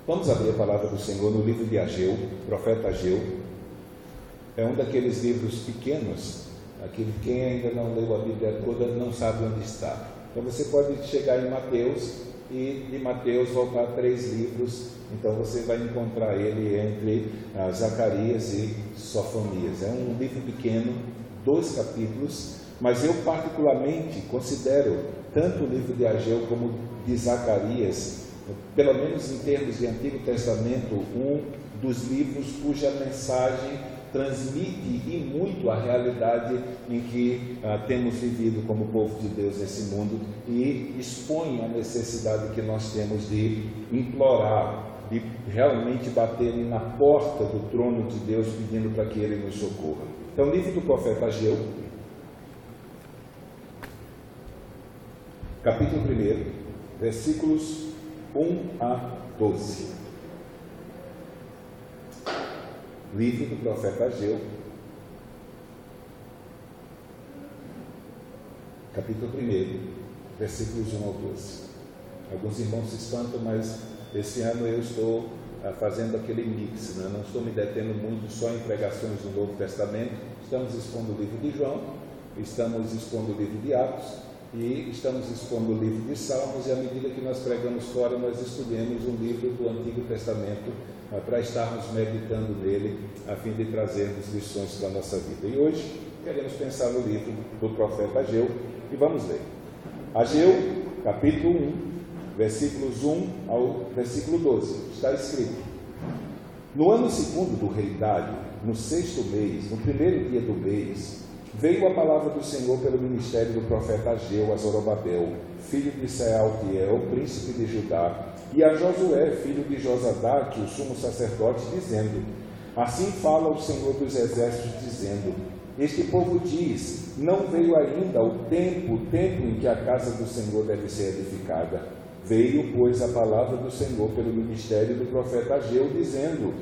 Vamos abrir a palavra do Senhor no livro de Ageu, profeta Ageu. É um daqueles livros pequenos, quem ainda não leu a Bíblia toda não sabe onde está. Então você pode chegar em Mateus e de Mateus voltar 3 livros, então você vai encontrar ele entre Zacarias e Sofonias. É um livro pequeno, 2 capítulos, mas eu particularmente considero tanto o livro de Ageu como de Zacarias, pelo menos em termos de Antigo Testamento, um dos livros cuja mensagem transmite e muito a realidade em que temos vivido como povo de Deus nesse mundo e expõe a necessidade que nós temos de implorar, de realmente bater na porta do trono de Deus pedindo para que Ele nos socorra. Então, livro do profeta Ageu, capítulo 1, versículos 1 a 12. Livro do profeta Ageu, capítulo 1, versículos 1 ao 12. Alguns irmãos se espantam, mas esse ano eu estou fazendo aquele mix, né? Não estou me detendo muito só em pregações do Novo Testamento. Estamos expondo o livro de João, estamos expondo o livro de Atos, e estamos expondo o livro de Salmos, e à medida que nós pregamos fora, nós estudemos um livro do Antigo Testamento para estarmos meditando nele, a fim de trazermos lições para a nossa vida. E hoje queremos pensar no livro do profeta Ageu, e vamos ler. Ageu, capítulo 1, versículos 1 ao versículo 12. Está escrito: No ano segundo do rei Dário, no 6º mês, no 1º dia do mês, veio a palavra do Senhor pelo ministério do profeta Ageu a Zorobabel, filho de Sealtiel, príncipe de Judá, e a Josué, filho de Josadaque, o sumo sacerdote, dizendo: Assim fala o Senhor dos exércitos, dizendo: Este povo diz, não veio ainda o tempo em que a casa do Senhor deve ser edificada. Veio, pois, a palavra do Senhor pelo ministério do profeta Ageu, dizendo: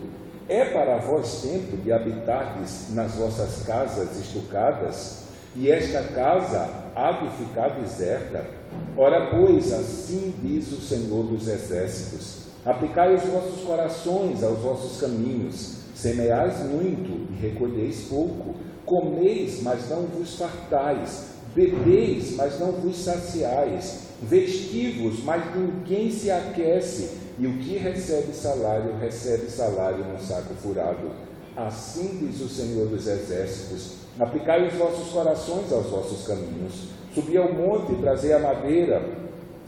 É para vós tempo de habitardes nas vossas casas estucadas, e esta casa há de ficar deserta? Ora, pois, assim diz o Senhor dos exércitos: Aplicai os vossos corações aos vossos caminhos, semeais muito e recolheis pouco, comeis, mas não vos fartais, bebeis, mas não vos saciais, vestivos, mas ninguém se aquece, e o que recebe salário num saco furado. Assim diz o Senhor dos exércitos: Aplicai os vossos corações aos vossos caminhos, subi ao monte e trazei a madeira,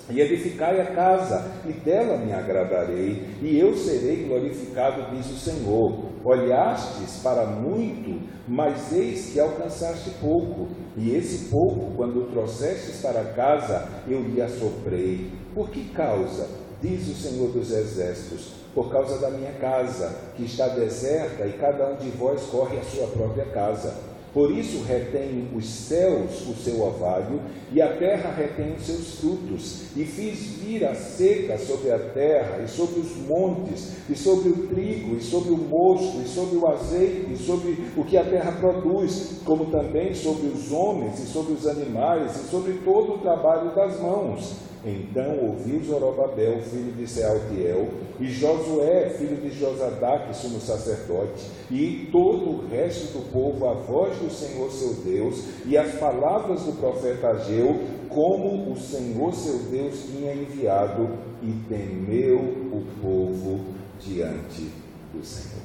e edificai a casa, e dela me agradarei, e eu serei glorificado, diz o Senhor. Olhastes para muito, mas eis que alcançaste pouco, e esse pouco, quando o trouxestes para casa, eu lhe assoprei. Por que causa? Diz o Senhor dos exércitos: Por causa da minha casa, que está deserta, e cada um de vós corre à sua própria casa. Por isso retém os céus o seu orvalho, e a terra retém os seus frutos, e fiz vir a seca sobre a terra, e sobre os montes, e sobre o trigo, e sobre o mosto, e sobre o azeite, e sobre o que a terra produz, como também sobre os homens, e sobre os animais, e sobre todo o trabalho das mãos. Então ouviu Zorobabel, filho de Sealtiel, e Josué, filho de Josadaque, sumo sacerdote, e todo o resto do povo, a voz do Senhor seu Deus, e as palavras do profeta Ageu, como o Senhor seu Deus tinha enviado, e temeu o povo diante do Senhor.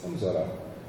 Vamos orar.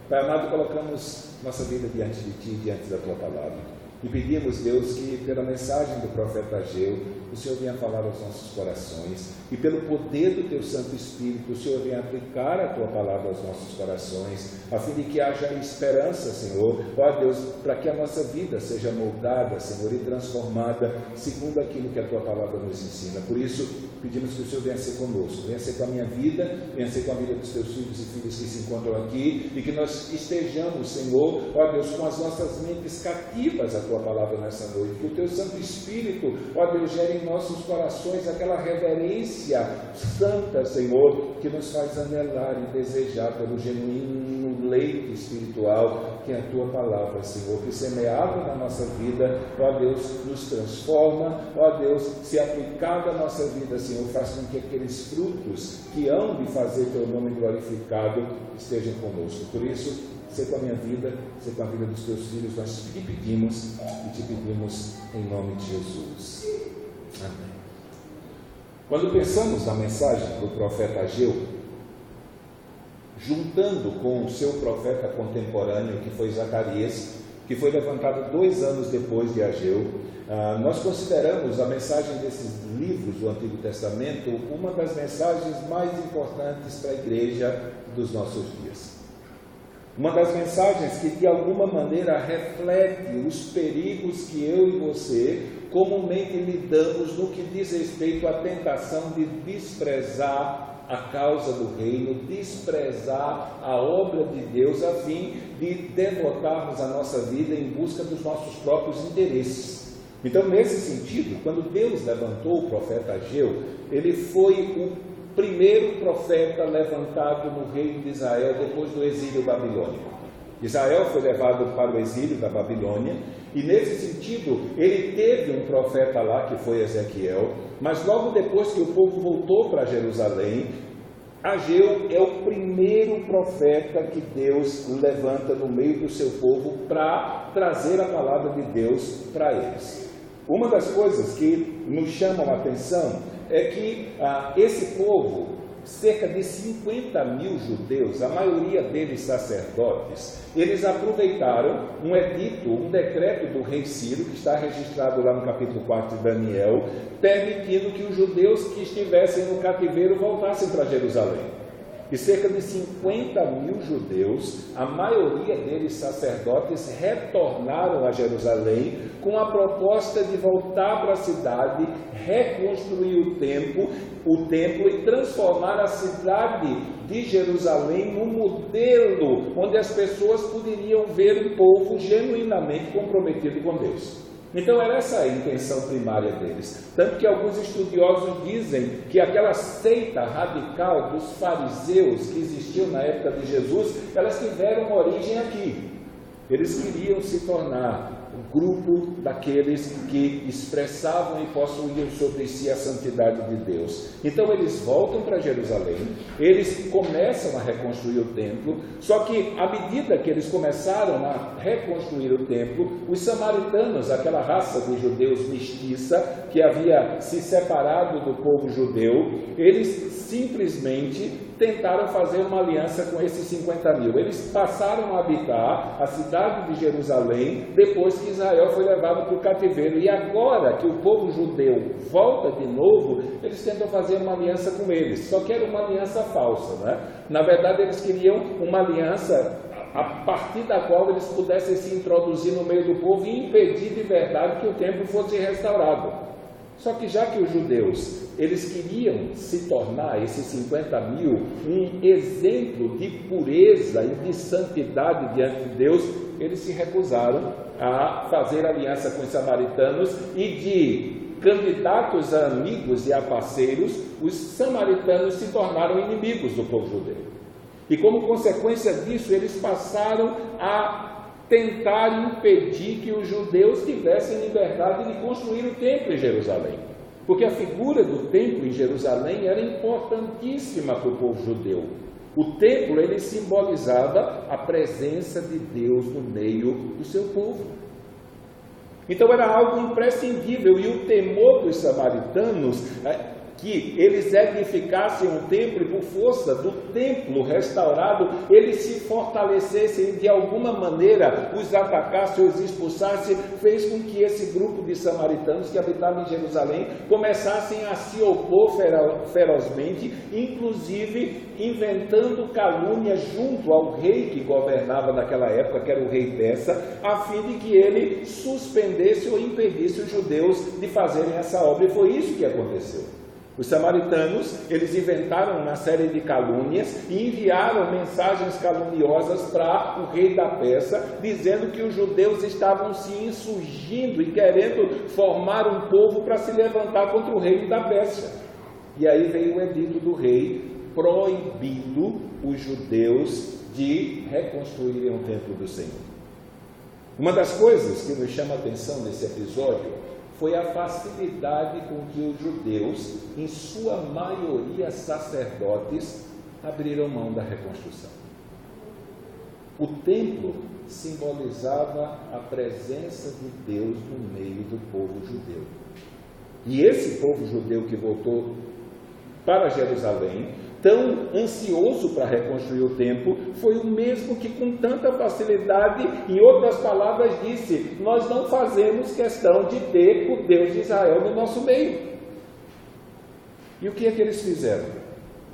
Pai amado, colocamos nossa vida diante de Ti, diante da Tua palavra. E pedimos, Deus, que pela mensagem do profeta Ageu, o Senhor venha falar aos nossos corações, e pelo poder do Teu Santo Espírito, o Senhor venha aplicar a Tua palavra aos nossos corações, a fim de que haja esperança, Senhor, ó Deus, para que a nossa vida seja moldada, Senhor, e transformada segundo aquilo que a Tua palavra nos ensina. Por isso, pedimos que o Senhor venha ser conosco, venha ser com a minha vida, venha ser com a vida dos Teus filhos e filhas que se encontram aqui, e que nós estejamos, Senhor, ó Deus, com as nossas mentes cativas a Tua palavra nessa noite, que o Teu Santo Espírito, ó Deus, gere em nossos corações aquela reverência santa, Senhor, que nos faz anelar e desejar pelo genuíno leite espiritual que é a Tua palavra, Senhor, que semeada na nossa vida, ó Deus, nos transforma, ó Deus, se aplicada a nossa vida, se Senhor, faz com que aqueles frutos que hão de fazer teu nome glorificado estejam conosco. Por isso, ser com a minha vida, ser com a vida dos teus filhos, nós te pedimos e te pedimos em nome de Jesus. Amém. Quando pensamos na mensagem do profeta Ageu, juntando com o seu profeta contemporâneo, que foi Zacarias, que foi levantado 2 anos depois de Ageu, nós consideramos a mensagem desses livros do Antigo Testamento uma das mensagens mais importantes para a igreja dos nossos dias. Uma das mensagens que de alguma maneira reflete os perigos que eu e você comumente lidamos no que diz respeito à tentação de desprezar a causa do reino, desprezar a obra de Deus a fim de devotarmos a nossa vida em busca dos nossos próprios interesses. Então, nesse sentido, quando Deus levantou o profeta Ageu, ele foi o primeiro profeta levantado no reino de Israel depois do exílio babilônico. Israel foi levado para o exílio da Babilônia e, nesse sentido, ele teve um profeta lá, que foi Ezequiel, mas logo depois que o povo voltou para Jerusalém, Ageu é o primeiro profeta que Deus levanta no meio do seu povo para trazer a palavra de Deus para eles. Uma das coisas que nos chamam a atenção é que esse povo, cerca de 50 mil judeus, a maioria deles sacerdotes, eles aproveitaram um edito, um decreto do rei Ciro, que está registrado lá no capítulo 4 de Daniel, permitindo que os judeus que estivessem no cativeiro voltassem para Jerusalém. E cerca de 50 mil judeus, a maioria deles sacerdotes, retornaram a Jerusalém com a proposta de voltar para a cidade, reconstruir o templo e transformar a cidade de Jerusalém num modelo onde as pessoas poderiam ver um povo genuinamente comprometido com Deus. Então era essa a intenção primária deles. Tanto que alguns estudiosos dizem que aquela seita radical dos fariseus que existiu na época de Jesus, elas tiveram origem aqui. Eles queriam se tornar o grupo daqueles que expressavam e possuíam sobre si a santidade de Deus. Então eles voltam para Jerusalém, eles começam a reconstruir o templo, só que à medida que eles começaram a reconstruir o templo, os samaritanos, aquela raça de judeus mestiça, que havia se separado do povo judeu, eles simplesmente tentaram fazer uma aliança com esses 50 mil. Eles passaram a habitar a cidade de Jerusalém depois que Israel foi levado para o cativeiro. E agora que o povo judeu volta de novo, eles tentam fazer uma aliança com eles. Só que era uma aliança falsa, né? Na verdade, eles queriam uma aliança a partir da qual eles pudessem se introduzir no meio do povo e impedir de verdade que o templo fosse restaurado. Só que já que os judeus, eles queriam se tornar, esses 50 mil, um exemplo de pureza e de santidade diante de Deus, eles se recusaram a fazer aliança com os samaritanos e de candidatos a amigos e a parceiros, os samaritanos se tornaram inimigos do povo judeu. E como consequência disso, eles passaram a tentar impedir que os judeus tivessem liberdade de construir o templo em Jerusalém. Porque a figura do templo em Jerusalém era importantíssima para o povo judeu. O templo, ele simbolizava a presença de Deus no meio do seu povo. Então era algo imprescindível, e o temor dos samaritanos que eles edificassem um templo e por força do templo restaurado, eles se fortalecessem e de alguma maneira os atacassem ou os expulsassem, fez com que esse grupo de samaritanos que habitavam em Jerusalém começassem a se opor ferozmente, inclusive inventando calúnias junto ao rei que governava naquela época, que era o rei Persa, a fim de que ele suspendesse ou impedisse os judeus de fazerem essa obra. E foi isso que aconteceu. Os samaritanos, eles inventaram uma série de calúnias e enviaram mensagens caluniosas para o rei da Pérsia, dizendo que os judeus estavam se insurgindo e querendo formar um povo para se levantar contra o rei da Pérsia. E aí veio o edito do rei, proibindo os judeus de reconstruírem o templo do Senhor. Uma das coisas que nos chama a atenção nesse episódio foi a facilidade com que os judeus, em sua maioria sacerdotes, abriram mão da reconstrução. O templo simbolizava a presença de Deus no meio do povo judeu. E esse povo judeu que voltou para Jerusalém, tão ansioso para reconstruir o templo, foi o mesmo que com tanta facilidade, em outras palavras, disse: nós não fazemos questão de ter o Deus de Israel no nosso meio. E o que é que eles fizeram?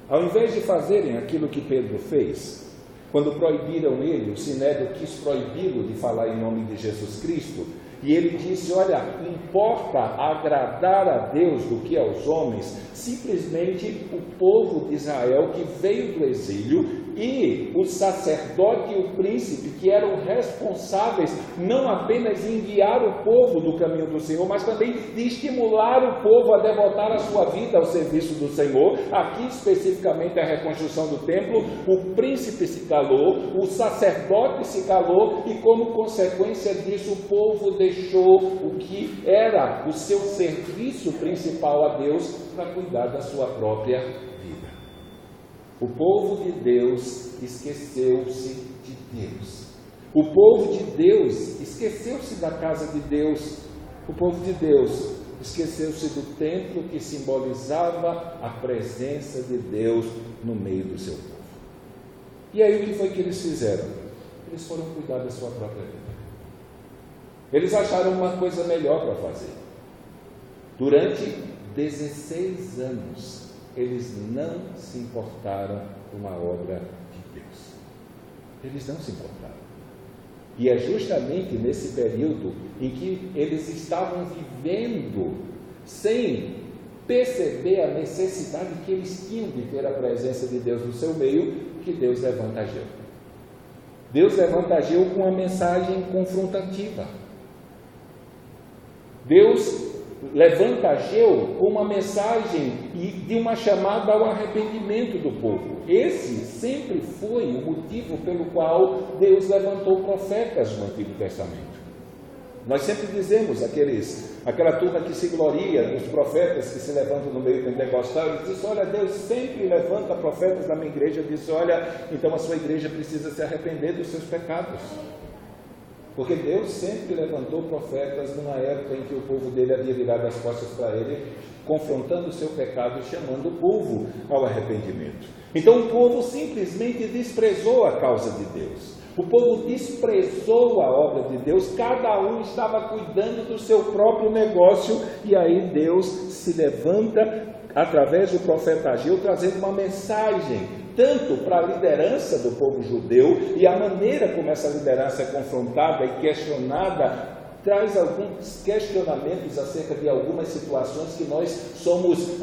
Ao invés de fazerem aquilo que Pedro fez, quando proibiram ele, o Sinédrio quis proibi-lo de falar em nome de Jesus Cristo, e ele disse: olha, importa agradar a Deus do que aos homens. Simplesmente o povo de Israel que veio do exílio e o sacerdote e o príncipe, que eram responsáveis não apenas em guiar o povo do caminho do Senhor, mas também de estimular o povo a devotar a sua vida ao serviço do Senhor. Aqui especificamente a reconstrução do templo. O príncipe se calou, o sacerdote se calou, e como consequência disso o povo deixou o que era o seu serviço principal a Deus para cuidar da sua própria vida. O povo de Deus esqueceu-se de Deus. O povo de Deus esqueceu-se da casa de Deus. O povo de Deus esqueceu-se do templo que simbolizava a presença de Deus no meio do seu povo. E aí o que foi que eles fizeram? Eles foram cuidar da sua própria vida. Eles acharam uma coisa melhor para fazer. Durante 16 anos, eles não se importaram com a obra de Deus. Eles não se importaram. E é justamente nesse período em que eles estavam vivendo sem perceber a necessidade que eles tinham de ter a presença de Deus no seu meio, que Deus levanta Ageu. Deus levanta Ageu com uma mensagem confrontativa. Deus levanta Ageu com uma mensagem de uma chamada ao arrependimento do povo. Esse sempre foi o motivo pelo qual Deus levantou profetas no Antigo Testamento. Nós sempre dizemos, aquela turma que se gloria dos profetas que se levantam no meio pentecostal, e diz: olha, Deus sempre levanta profetas na minha igreja. Diz: olha, então a sua igreja precisa se arrepender dos seus pecados. Porque Deus sempre levantou profetas numa época em que o povo dele havia virado as costas para ele, confrontando o seu pecado e chamando o povo ao arrependimento. Então o povo simplesmente desprezou a causa de Deus. O povo desprezou a obra de Deus, cada um estava cuidando do seu próprio negócio, e aí Deus se levanta através do profeta Ageu, trazendo uma mensagem tanto para a liderança do povo judeu, e a maneira como essa liderança é confrontada e questionada traz alguns questionamentos acerca de algumas situações que nós somos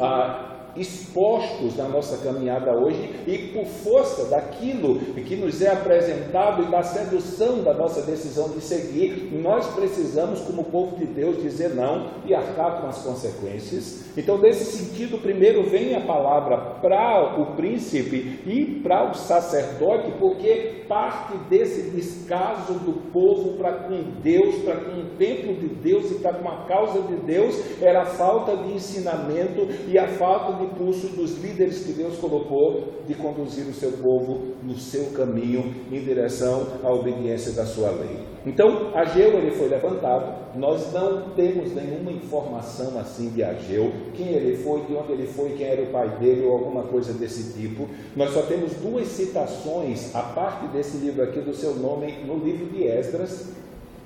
expostos na nossa caminhada hoje, e por força daquilo que nos é apresentado e da sedução da nossa decisão de seguir, nós precisamos, como povo de Deus, dizer não e arcar com as consequências. Então, nesse sentido, primeiro vem a palavra para o príncipe e para o sacerdote, porque parte desse descaso do povo para com Deus, para com o templo de Deus e para com a causa de Deus, era a falta de ensinamento e a falta de impulso dos líderes que Deus colocou de conduzir o seu povo no seu caminho em direção à obediência da sua lei. Então, Ageu ele foi levantado. Nós não temos nenhuma informação assim de Ageu, quem ele foi, de onde ele foi, quem era o pai dele ou alguma coisa desse tipo. Nós só temos duas citações, a parte desse livro aqui, do seu nome no livro de Esdras.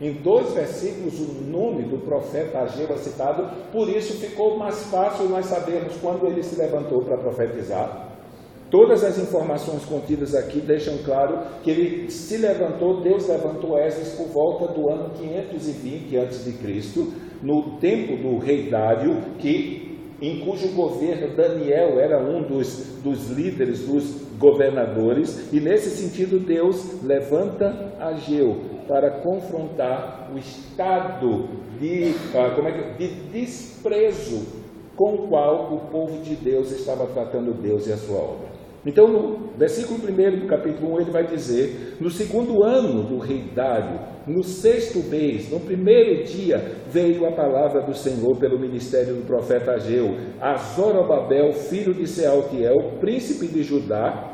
Em 2 versículos o nome do profeta Ageu é citado, por isso ficou mais fácil nós sabermos quando ele se levantou para profetizar. Todas as informações contidas aqui deixam claro que ele se levantou, Deus levantou Esdras por volta do ano 520 a.C., no tempo do rei Dário, em cujo governo Daniel era um dos líderes, dos governadores, e nesse sentido Deus levanta Ageu para confrontar o estado de desprezo com o qual o povo de Deus estava tratando Deus e a sua obra. Então, no versículo 1 do capítulo 1, ele vai dizer: no segundo ano do rei Dário, no 6º mês, no primeiro dia, veio a palavra do Senhor pelo ministério do profeta Ageu, a Zorobabel, filho de Sealtiel, príncipe de Judá,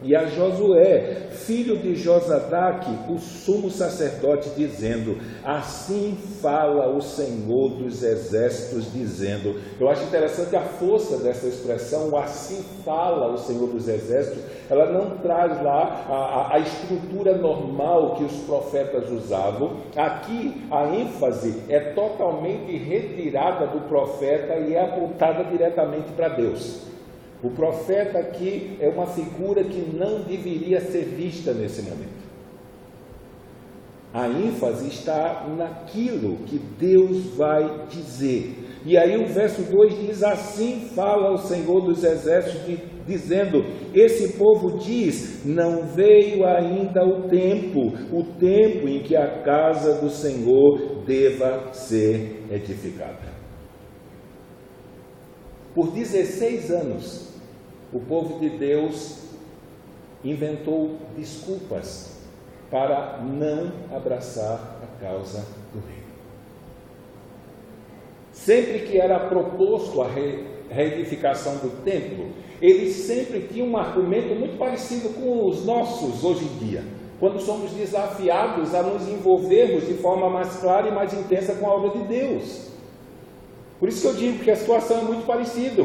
e a Josué, filho de Josadaque, o sumo sacerdote, dizendo: assim fala o Senhor dos exércitos, dizendo. Eu acho interessante a força dessa expressão, o assim fala o Senhor dos exércitos. Ela não traz lá a estrutura normal que os profetas usavam. Aqui a ênfase é totalmente retirada do profeta e é apontada diretamente para Deus. O profeta aqui é uma figura que não deveria ser vista nesse momento. A ênfase está naquilo que Deus vai dizer. E aí o verso 2 diz: assim fala o Senhor dos exércitos, dizendo: esse povo diz, não veio ainda o tempo em que a casa do Senhor deva ser edificada. Por 16 anos, o povo de Deus inventou desculpas para não abraçar a causa do reino. Sempre que era proposto a reedificação do templo, eles sempre tinham um argumento muito parecido com os nossos hoje em dia, quando somos desafiados a nos envolvermos de forma mais clara e mais intensa com a obra de Deus. Por isso que eu digo que a situação é muito parecida.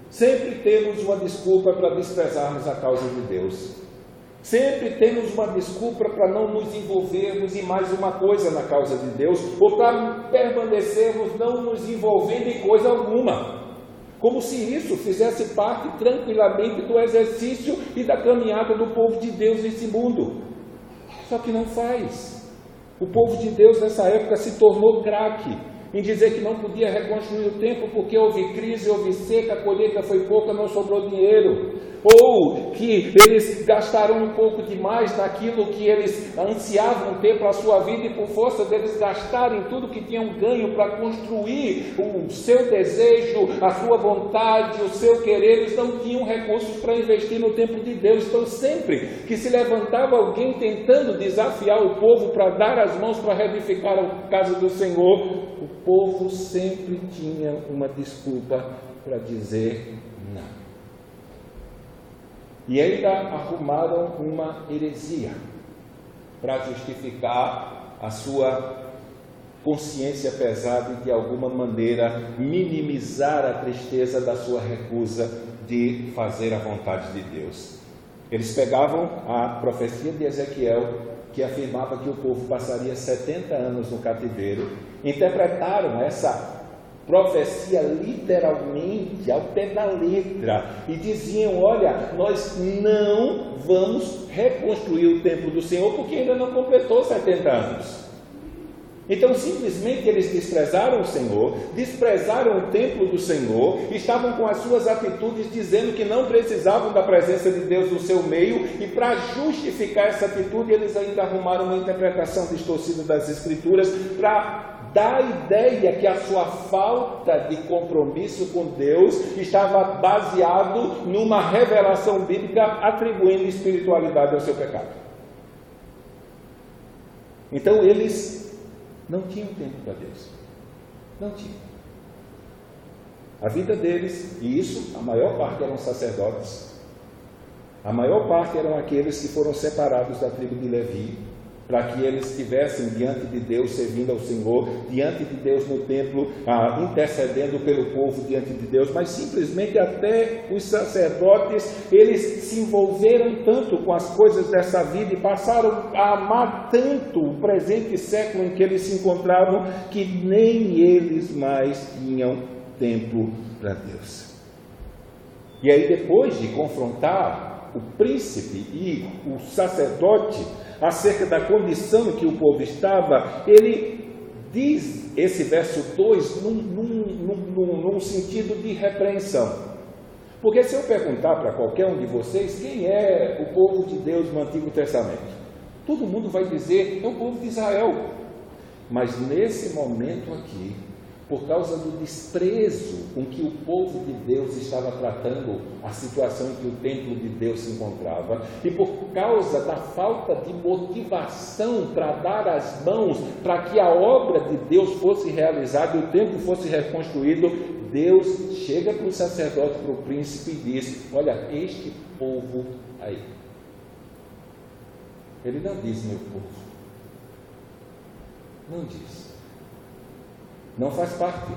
Sempre temos uma desculpa para desprezarmos a causa de Deus. Sempre temos uma desculpa para não nos envolvermos em mais uma coisa na causa de Deus, ou para permanecermos não nos envolvendo em coisa alguma. Como se isso fizesse parte tranquilamente do exercício e da caminhada do povo de Deus nesse mundo. Só que não faz. O povo de Deus nessa época se tornou craque em dizer que não podia reconstruir o templo porque houve crise, houve seca, a colheita foi pouca, não sobrou dinheiro. Ou que eles gastaram um pouco demais naquilo que eles ansiavam ter para a sua vida e por força deles gastarem tudo que tinham ganho para construir o seu desejo, a sua vontade, o seu querer, eles não tinham recursos para investir no templo de Deus. Então sempre que se levantava alguém tentando desafiar o povo para dar as mãos para reedificar a casa do Senhor, o povo sempre tinha uma desculpa para dizer não. E ainda arrumaram uma heresia para justificar a sua consciência pesada e de alguma maneira minimizar a tristeza da sua recusa de fazer a vontade de Deus. Eles pegavam a profecia de Ezequiel, que afirmava que o povo passaria 70 anos no cativeiro, interpretaram essa profecia literalmente ao pé da letra e diziam: olha, nós não vamos reconstruir o templo do Senhor porque ainda não completou 70 anos. Então simplesmente eles desprezaram o Senhor, desprezaram o templo do Senhor, estavam com as suas atitudes dizendo que não precisavam da presença de Deus no seu meio, e para justificar essa atitude eles ainda arrumaram uma interpretação distorcida das Escrituras para dar a ideia que a sua falta de compromisso com Deus estava baseado numa revelação bíblica atribuindo espiritualidade ao seu pecado. Então eles não tinham tempo para Deus. Não tinham. A vida deles, e isso, a maior parte eram sacerdotes. A maior parte eram aqueles que foram separados da tribo de Levi, para que eles estivessem diante de Deus, servindo ao Senhor, diante de Deus no templo, intercedendo pelo povo diante de Deus. Mas simplesmente até os sacerdotes, eles se envolveram tanto com as coisas dessa vida e passaram a amar tanto o presente século em que eles se encontravam, que nem eles mais tinham tempo para Deus. E aí, depois de confrontar o príncipe e o sacerdote acerca da condição em que o povo estava, ele diz esse verso 2 num sentido de repreensão. Porque se eu perguntar para qualquer um de vocês quem é o povo de Deus no Antigo Testamento, todo mundo vai dizer: é o povo de Israel. Mas nesse momento aqui, por causa do desprezo com que o povo de Deus estava tratando a situação em que o templo de Deus se encontrava, e por causa da falta de motivação para dar as mãos para que a obra de Deus fosse realizada e o templo fosse reconstruído, Deus chega para o sacerdote, para o príncipe e diz: olha, este povo aí. Ele não diz meu povo. Não diz. Não faz parte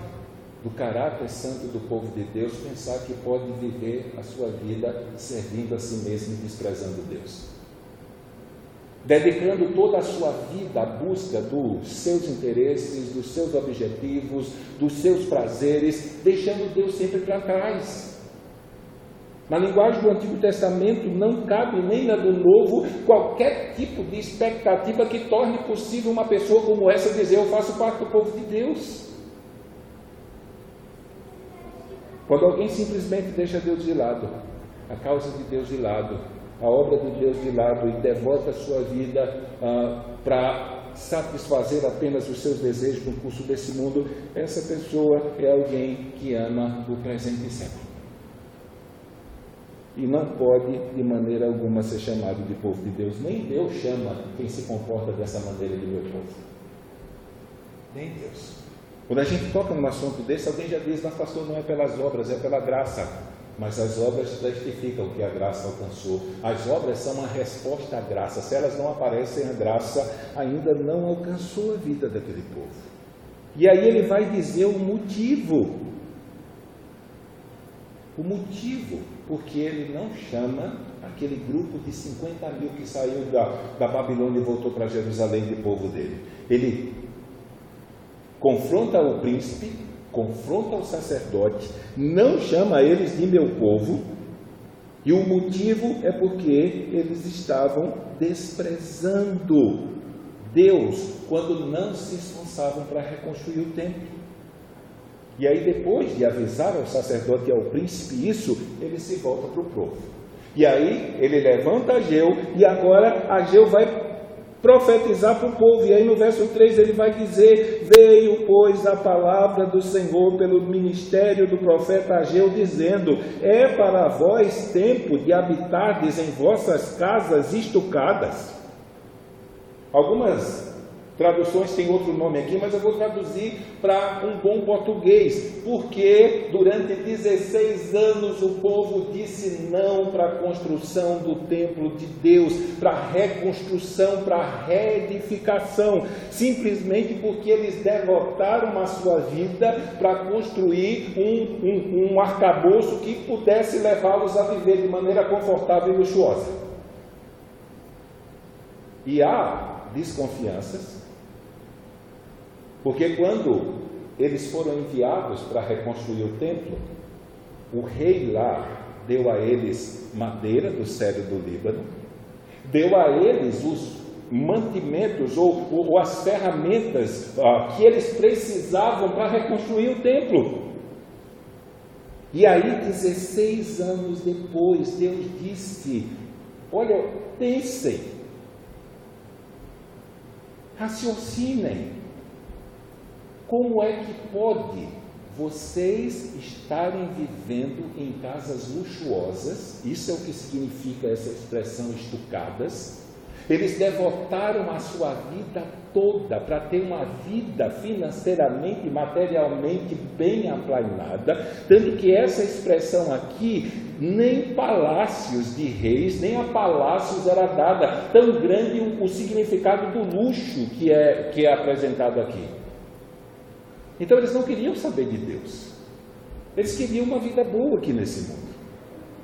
do caráter santo do povo de Deus pensar que pode viver a sua vida servindo a si mesmo e desprezando Deus. Dedicando toda a sua vida à busca dos seus interesses, dos seus objetivos, dos seus prazeres, deixando Deus sempre para trás. Na linguagem do Antigo Testamento não cabe nem na do Novo qualquer tipo de expectativa que torne possível uma pessoa como essa dizer: eu faço parte do povo de Deus. Quando alguém simplesmente deixa Deus de lado, a causa de Deus de lado, a obra de Deus de lado, e devota a sua vida para satisfazer apenas os seus desejos no curso desse mundo, essa pessoa é alguém que ama o presente século. E não pode de maneira alguma ser chamado de povo de Deus. Nem Deus chama quem se comporta dessa maneira de meu povo. Nem Deus. Quando a gente toca num assunto desse, alguém já diz: mas pastor, não é pelas obras, é pela graça. Mas as obras testificam que a graça alcançou. As obras são uma resposta à graça. Se elas não aparecem, a graça ainda não alcançou a vida daquele povo. E aí ele vai dizer o motivo. O motivo porque ele não chama aquele grupo de 50 mil que saiu da Babilônia e voltou para Jerusalém de povo dele. Ele confronta o príncipe, confronta o sacerdote, não chama eles de meu povo, e o motivo é porque eles estavam desprezando Deus quando não se esforçavam para reconstruir o templo. E aí, depois de avisar ao sacerdote e ao príncipe isso, ele se volta para o povo. E aí ele levanta Ageu, e agora Ageu vai profetizar para o povo. E aí no verso 3 ele vai dizer: veio, pois, a palavra do Senhor pelo ministério do profeta Ageu, dizendo: é para vós tempo de habitardes em vossas casas estucadas. Algumas traduções têm outro nome aqui, mas eu vou traduzir para um bom português, porque durante 16 anos o povo disse não para a construção do templo de Deus, para a reconstrução, para a reedificação, simplesmente porque eles devotaram a sua vida para construir um arcabouço que pudesse levá-los a viver de maneira confortável e luxuosa. E há desconfianças, porque quando eles foram enviados para reconstruir o templo, o rei lá deu a eles madeira do cedro do Líbano, deu a eles os mantimentos ou as ferramentas que eles precisavam para reconstruir o templo. E aí, 16 anos depois, Deus disse: olha, pensem, raciocinem. Como é que pode vocês estarem vivendo em casas luxuosas? Isso é o que significa essa expressão estucadas. Eles devotaram a sua vida toda para ter uma vida financeiramente e materialmente bem aplainada, tanto que essa expressão aqui, nem palácios de reis, nem a palácios era dada, tão grande o significado do luxo que é apresentado aqui. Então eles não queriam saber de Deus, eles queriam uma vida boa aqui nesse mundo,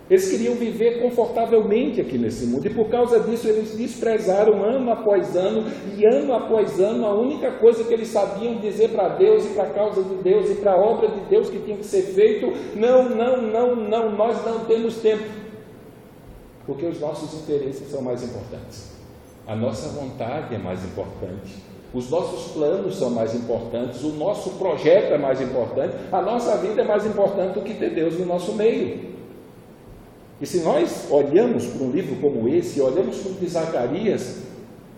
eles queriam viver confortavelmente aqui nesse mundo, e por causa disso eles desprezaram ano após ano, e ano após ano a única coisa que eles sabiam dizer para Deus e para a causa de Deus e para a obra de Deus que tinha que ser feito: não, nós não temos tempo, porque os nossos interesses são mais importantes, a nossa vontade é mais importante, os nossos planos são mais importantes, o nosso projeto é mais importante, a nossa vida é mais importante do que ter Deus no nosso meio. E se nós olhamos para um livro como esse, olhamos para o de Zacarias,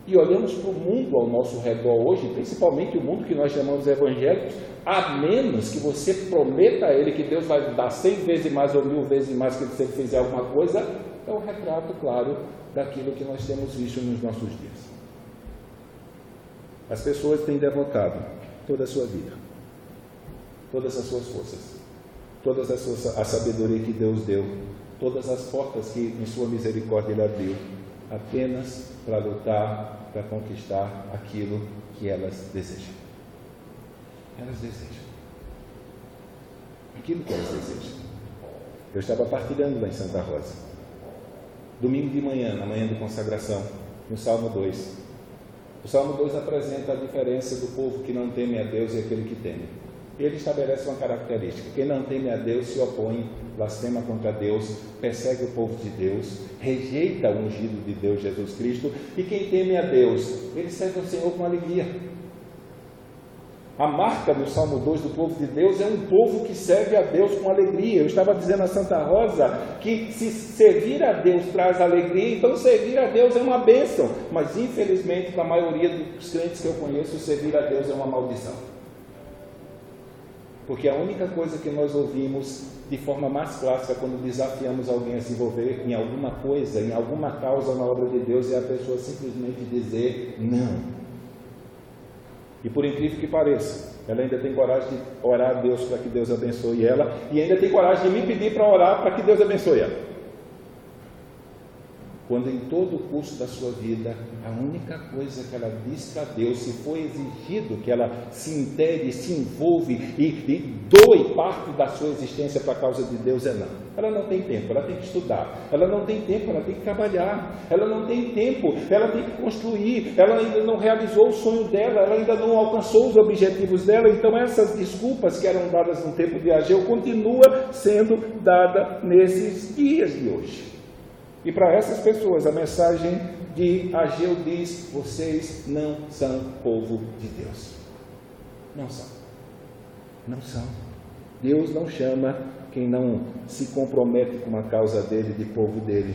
e olhamos para o mundo ao nosso redor hoje, principalmente o mundo que nós chamamos de evangélicos, a menos que você prometa a ele que Deus vai dar 100 vezes mais ou 1000 vezes mais que se ele fizer alguma coisa, é um retrato claro daquilo que nós temos visto nos nossos dias. As pessoas têm devotado toda a sua vida, todas as suas forças, toda a sabedoria que Deus deu, todas as portas que em sua misericórdia Ele abriu, apenas para lutar, para conquistar aquilo que elas desejam. Elas desejam aquilo que elas desejam. Eu estava partilhando lá em Santa Rosa, domingo de manhã, na manhã de consagração, no Salmo 2. O Salmo 2 apresenta a diferença do povo que não teme a Deus e aquele que teme. Ele estabelece uma característica: quem não teme a Deus se opõe, blasfema contra Deus, persegue o povo de Deus, rejeita o ungido de Deus, Jesus Cristo, e quem teme a Deus, ele serve ao Senhor com alegria. A marca do Salmo 2 do povo de Deus é um povo que serve a Deus com alegria. Eu estava dizendo a Santa Rosa que se servir a Deus traz alegria, então servir a Deus é uma bênção. Mas infelizmente, para a maioria dos crentes que eu conheço, servir a Deus é uma maldição. Porque a única coisa que nós ouvimos de forma mais clássica quando desafiamos alguém a se envolver em alguma coisa, em alguma causa na obra de Deus, é a pessoa simplesmente dizer não. E por incrível que pareça, ela ainda tem coragem de orar a Deus para que Deus abençoe ela, e ainda tem coragem de me pedir para orar para que Deus abençoe ela. Quando em todo o curso da sua vida, a única coisa que ela diz para Deus, se for exigido que ela se integre, se envolve e doe parte da sua existência para a causa de Deus, é não. Ela não tem tempo, ela tem que estudar, ela não tem tempo, ela tem que trabalhar, ela não tem tempo, ela tem que construir, ela ainda não realizou o sonho dela, ela ainda não alcançou os objetivos dela. Então essas desculpas que eram dadas no tempo de Ageu continua sendo dada nesses dias de hoje. E para essas pessoas, a mensagem de Ageu diz: vocês não são povo de Deus. Não são. Não são. Deus não chama quem não se compromete com a causa dele de povo dele.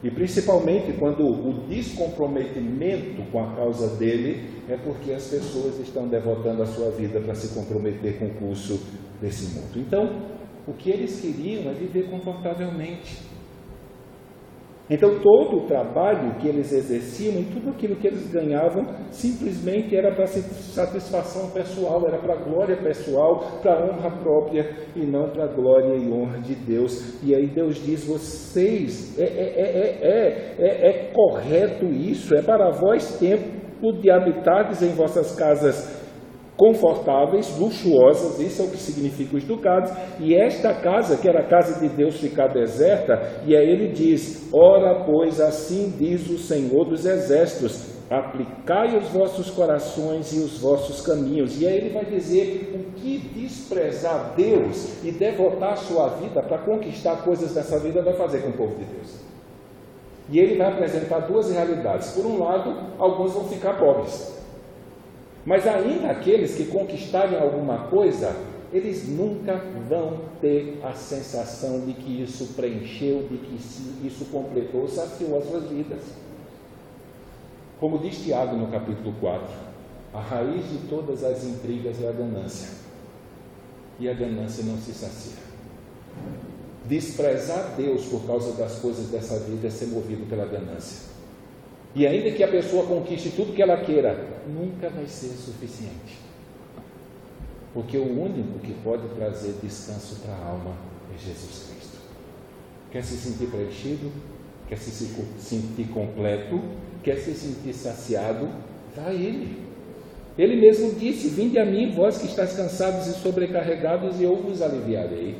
E principalmente quando o descomprometimento com a causa dele é porque as pessoas estão devotando a sua vida para se comprometer com o curso desse mundo. Então, o que eles queriam é viver confortavelmente. Então todo o trabalho que eles exerciam e tudo aquilo que eles ganhavam simplesmente era para satisfação pessoal, era para a glória pessoal, para a honra própria e não para a glória e honra de Deus. E aí Deus diz: vocês, é correto isso, é para vós tempo de habitardes em vossas casas confortáveis, luxuosas, isso é o que significa os ducados, e esta casa, que era a casa de Deus, ficar deserta. E aí ele diz: ora, pois, assim diz o Senhor dos Exércitos, aplicai os vossos corações e os vossos caminhos. E aí ele vai dizer o que desprezar Deus e devotar sua vida para conquistar coisas dessa vida vai fazer com o povo de Deus. E ele vai apresentar duas realidades. Por um lado, alguns vão ficar pobres. Mas ainda aqueles que conquistarem alguma coisa, eles nunca vão ter a sensação de que isso preencheu, de que isso completou, saciou as suas vidas. Como diz Tiago no capítulo 4, a raiz de todas as intrigas é a ganância. E a ganância não se sacia. Desprezar Deus por causa das coisas dessa vida é ser movido pela ganância. E ainda que a pessoa conquiste tudo que ela queira, nunca vai ser suficiente. Porque o único que pode trazer descanso para a alma é Jesus Cristo. Quer se sentir preenchido? Quer se sentir completo? Quer se sentir saciado? Vá a Ele. Ele mesmo disse: vinde a mim, vós que estáis cansados e sobrecarregados, e eu vos aliviarei.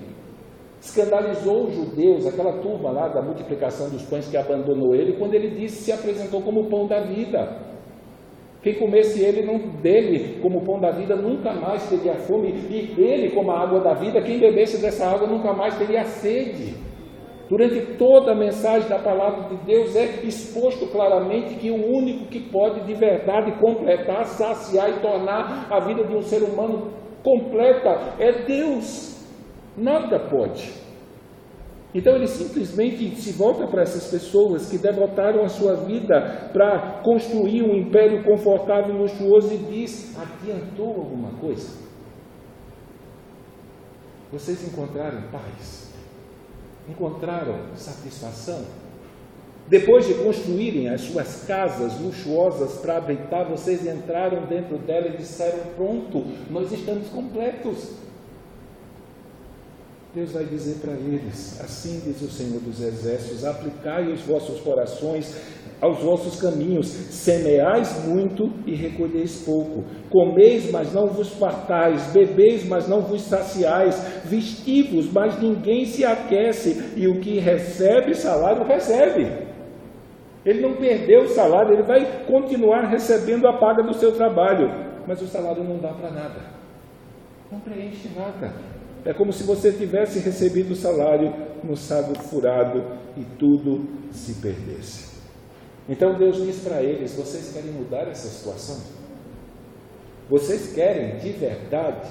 Escandalizou os judeus, aquela turma lá da multiplicação dos pães que abandonou ele, quando ele disse, se apresentou como o pão da vida. Quem comesse dele como o pão da vida nunca mais teria fome, e ele como a água da vida, quem bebesse dessa água nunca mais teria sede. Durante toda a mensagem da palavra de Deus é exposto claramente que o único que pode de verdade completar, saciar e tornar a vida de um ser humano completa é Deus. Nada pode. Então ele simplesmente se volta para essas pessoas que devotaram a sua vida para construir um império confortável e luxuoso e diz: adiantou alguma coisa? Vocês encontraram paz? Encontraram satisfação? Depois de construírem as suas casas luxuosas para habitar, vocês entraram dentro dela e disseram: pronto, nós estamos completos. Deus vai dizer para eles: assim diz o Senhor dos Exércitos, aplicai os vossos corações aos vossos caminhos, semeais muito e recolheis pouco, comeis, mas não vos fartais, bebeis, mas não vos saciais, vestivos, mas ninguém se aquece, e o que recebe salário, recebe. Ele não perdeu o salário, ele vai continuar recebendo a paga do seu trabalho, mas o salário não dá para nada, não preenche nada. É como se você tivesse recebido o salário no saco furado e tudo se perdesse. Então Deus diz para eles: vocês querem mudar essa situação? Vocês querem de verdade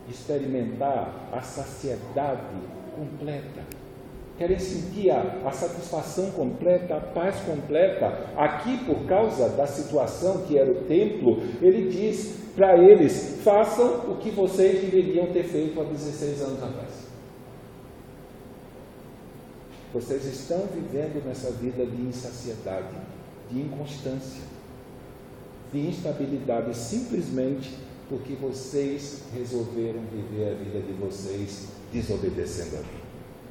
experimentar a saciedade completa? Querem sentir a satisfação completa, a paz completa? Aqui, por causa da situação que era o templo, ele diz para eles: façam o que vocês deveriam ter feito há 16 anos atrás. Vocês estão vivendo nessa vida de insaciedade, de inconstância, de instabilidade, simplesmente porque vocês resolveram viver a vida de vocês desobedecendo a mim.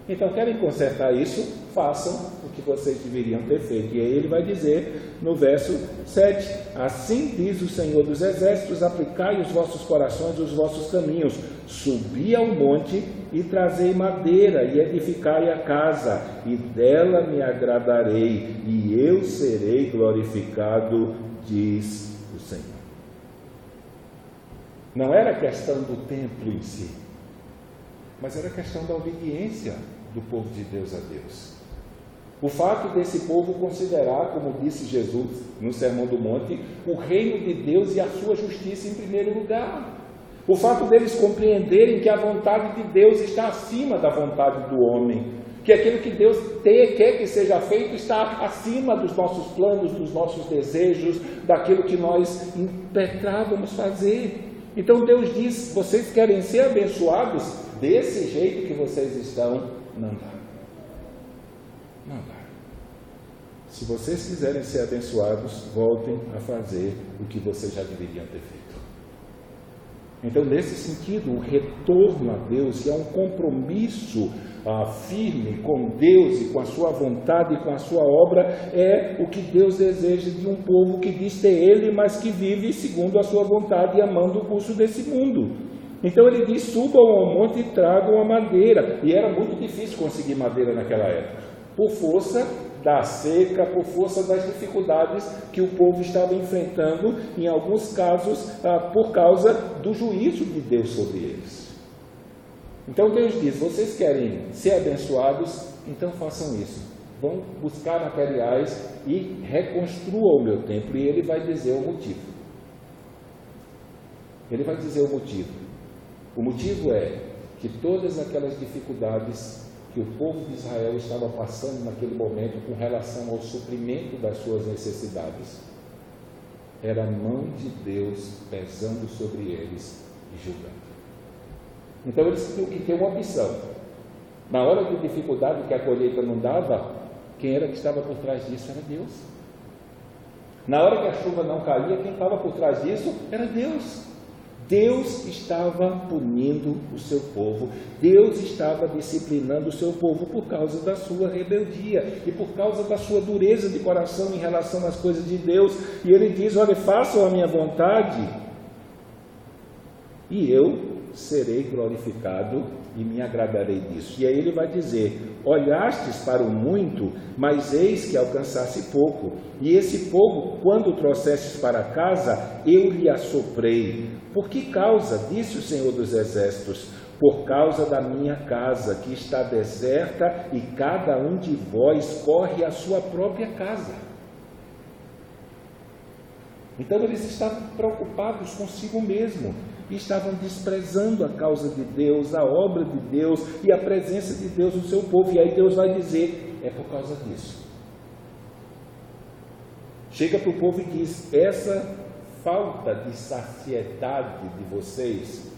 Então, querem consertar isso? Façam o que vocês deveriam ter feito. E aí ele vai dizer no verso 7: assim diz o Senhor dos Exércitos, aplicai os vossos corações, os vossos caminhos, subi ao monte e trazei madeira e edificai a casa, e dela me agradarei, e eu serei glorificado, diz o Senhor. Não era questão do templo em si, mas era questão da obediência do povo de Deus a Deus. O fato desse povo considerar, como disse Jesus no Sermão do Monte, o reino de Deus e a sua justiça em primeiro lugar. O fato deles compreenderem que a vontade de Deus está acima da vontade do homem, que aquilo que Deus quer que seja feito está acima dos nossos planos, dos nossos desejos, daquilo que nós impetrávamos fazer. Então Deus diz: vocês querem ser abençoados? Desse jeito que vocês estão, não dá. Não dá. Se vocês quiserem ser abençoados, voltem a fazer o que vocês já deveriam ter feito. Então, nesse sentido, o retorno a Deus, que é um compromisso firme com Deus e com a sua vontade e com a sua obra, é o que Deus deseja de um povo que diz ter Ele, mas que vive segundo a sua vontade e amando o curso desse mundo. Então ele diz: subam ao monte e tragam a madeira. E era muito difícil conseguir madeira naquela época, por força da seca, por força das dificuldades que o povo estava enfrentando, em alguns casos por causa do juízo de Deus sobre eles. Então Deus diz: vocês querem ser abençoados? Então façam isso. Vão buscar materiais e reconstruam o meu templo. E ele vai dizer o motivo. Ele vai dizer o motivo. O motivo é que todas aquelas dificuldades que o povo de Israel estava passando naquele momento com relação ao suprimento das suas necessidades, era a mão de Deus pesando sobre eles e julgando. Então eles tinham que ter uma opção. Na hora de dificuldade que a colheita não dava, quem era que estava por trás disso era Deus. Na hora que a chuva não caía, quem estava por trás disso era Deus. Deus estava punindo o seu povo, Deus estava disciplinando o seu povo por causa da sua rebeldia e por causa da sua dureza de coração em relação às coisas de Deus. E ele diz: olha, façam a minha vontade e eu serei glorificado e me agradarei disso. E aí ele vai dizer: olhastes para o muito, mas eis que alcançasse pouco, e esse pouco, quando trouxestes para casa, eu lhe assoprei. Por que causa? Disse o Senhor dos Exércitos: por causa da minha casa, que está deserta, e cada um de vós corre à sua própria casa. Então eles estavam preocupados consigo mesmo. e estavam desprezando a causa de Deus, a obra de Deus e a presença de Deus no seu povo. E aí Deus vai dizer, é por causa disso. Chega para o povo e diz, essa falta de saciedade de vocês,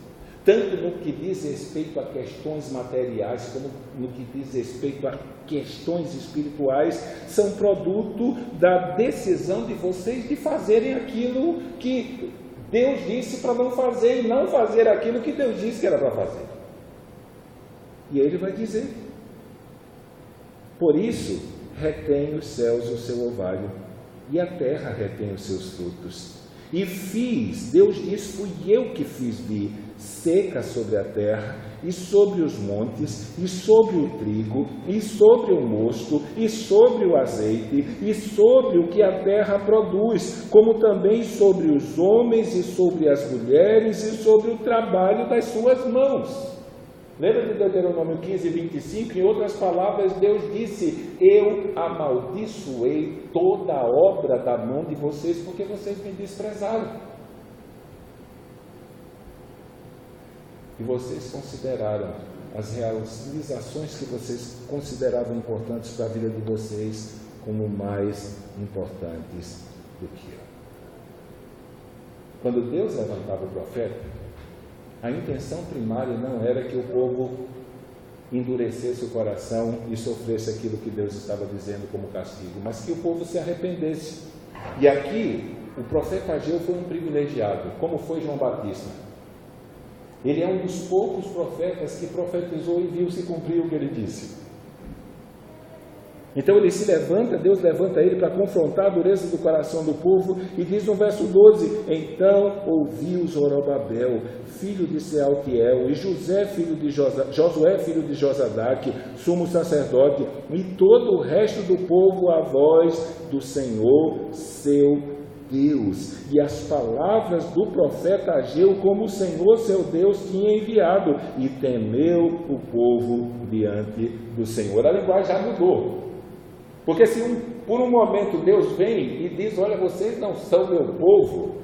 tanto no que diz respeito a questões materiais, como no que diz respeito a questões espirituais, são produto da decisão de vocês de fazerem aquilo que Deus disse para não fazer, e não fazer aquilo que Deus disse que era para fazer. E ele vai dizer, por isso retém os céus o seu orvalho, e a terra retém os seus frutos. E Deus diz, fui eu que fiz vir seca sobre a terra, e sobre os montes, e sobre o trigo, e sobre o mosto, e sobre o azeite, e sobre o que a terra produz, como também sobre os homens, e sobre as mulheres, e sobre o trabalho das suas mãos. Lembra de Deuteronômio 15, 25? Em outras palavras, Deus disse, eu amaldiçoei toda a obra da mão de vocês, porque vocês me desprezaram. E vocês consideraram as realizações que vocês consideravam importantes para a vida de vocês como mais importantes do que eu. Quando Deus levantava o profeta, a intenção primária não era que o povo endurecesse o coração e sofresse aquilo que Deus estava dizendo como castigo, mas que o povo se arrependesse. E aqui, o profeta Ageu foi um privilegiado, como foi João Batista. Ele é um dos poucos profetas que profetizou e viu se cumprir o que ele disse. Então ele se levanta, Deus levanta ele para confrontar a dureza do coração do povo, e diz no verso 12, então ouviu Zorobabel, filho de Sealtiel, e Josué, filho de Josadaque, sumo sacerdote, e todo o resto do povo a voz do Senhor, seu Deus, e as palavras do profeta Ageu, como o Senhor seu Deus tinha enviado, e temeu o povo diante do Senhor. A linguagem já mudou. Porque se por um momento Deus vem e diz, olha, vocês não são meu povo,